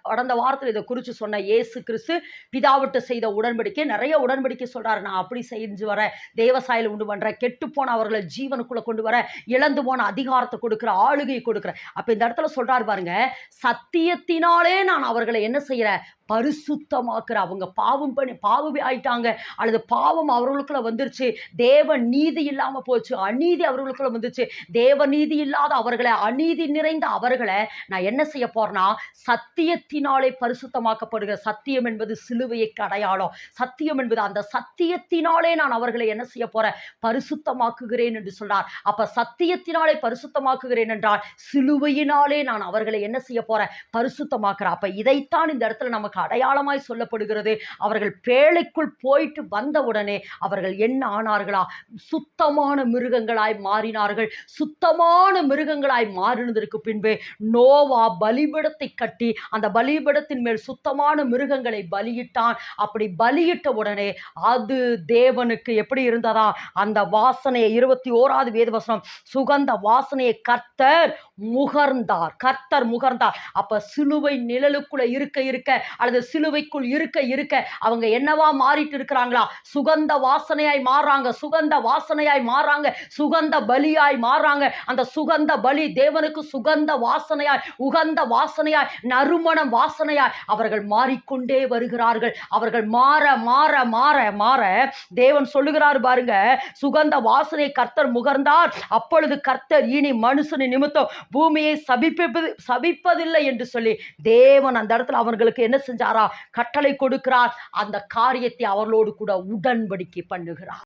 கடந்த வாரத்தில் இதை குறித்து சொன்ன இயேசு கிறிஸ்து பிதாவிட்டு செய்த உடன்படிக்கை, நிறைய உடன்படிக்கை சொல்றாரு. நான் அப்படி செஞ்சு வரேன், தேவசாயில் உண்டு பண்றேன், கெட்டு போன அவர்களை ஜீவனுக்குள்ள கொண்டு வர, இழந்து போன அதிகாரத்தை கொடுக்குற, ஆளுகையை கொடுக்குறேன். அப்ப இந்த இடத்துல சொல்றாரு பாருங்க, சத்தியத்தினாலே நான் அவர்களை என்ன செய்யறேன், பரிசுத்தமாக்குற. அவங்க பாவம் ஆயிட்டாங்க, அல்லது பாவம் அவர்களுக்குள்ள வந்துருச்சு, தேவ நீதி இல்லாம போச்சு, அநீதி அவர்களுக்குள்ள வந்துச்சு, தேவ நீதி இல்லாத அவர்களை, அநீதி நிறைந்த அவர்களை நான் என்ன செய்ய போறேன்னா சத்தியத்தினாலே பரிசுத்தமாக்கப்படுகிற. சத்தியம் என்பது சிலுவைக்கு அடையாளம். சத்தியம் என்பது அந்த சத்தியத்தினாலே நான் அவர்களை என்ன செய்ய போறேன், பரிசுத்தமாக்குகிறேன் என்று சொல்றார். அப்ப சத்தியத்தினாலே பரிசுத்தமாக்குகிறேன் என்றால் சிலுவையினாலே நான் அவர்களை என்ன செய்ய போறேன், பரிசுத்தமாக்குறேன். அப்ப இதைத்தான் இந்த இடத்துல நமக்கு அடையாளமாய் சொல்லப்படுகிறது. அவர்கள் பேழைக்குள் போயிட்டு வந்தவுடனே அவர்கள் என்ன ஆனார்களா, சுத்தமான மிருகங்களாய் மாறினார்கள். சுத்தமான மிருகங்களாய் மாறினதற்கு பின்பு நோவா பலிபீடத்தை கட்டி அந்த பலிபீடத்தின் மேல் சுத்தமான மிருகங்களை பலியிட்டான். அப்படி பலியிட்ட உடனே அது தேவனுக்கு எப்படி இருந்ததா, அந்த வாசனையை 21வது வேதவசனம், சுகந்த வாசனையை கர்த்தர் முகர்ந்தார். கர்த்தர் முகர்ந்தார். அப்ப சிலுவை நிழலுக்குள்ள இருக்க அல்லது சிலுவைக்குள் இருக்க அவங்க என்னவா மாறிட்டு இருக்கிறாங்களா, சுகந்த வாசனையாய் மாறாங்க, சுகந்த வாசனையாய் மாறாங்க, சுகந்த பலியாய் மாறாங்க. அந்த சுகந்த பலி தேவனுக்கு சுகந்த வாசனையாய், உகந்த வாசனையாய், நறுமணம் வாசனையாய் அவர்கள் மாறிக்கொண்டே வருகிறார்கள். அவர்கள் மாற மாற மாற மாற தேவன் சொல்லுகிறார் பாருங்க, சுகந்த வாசனை கர்த்தர் முகர்ந்தார். அப்பொழுது கர்த்தர் இனி மனுஷனின் நிமித்தம் பூமியை சபிப்பதில்லை என்று சொல்லி தேவன் அந்த இடத்துல அவர்களுக்கு என்ன செஞ்சாரா, கட்டளை கொடுக்கிறார். அந்த காரியத்தை அவர்களோடு கூட உடன்படிக்கை பண்ணுகிறார்.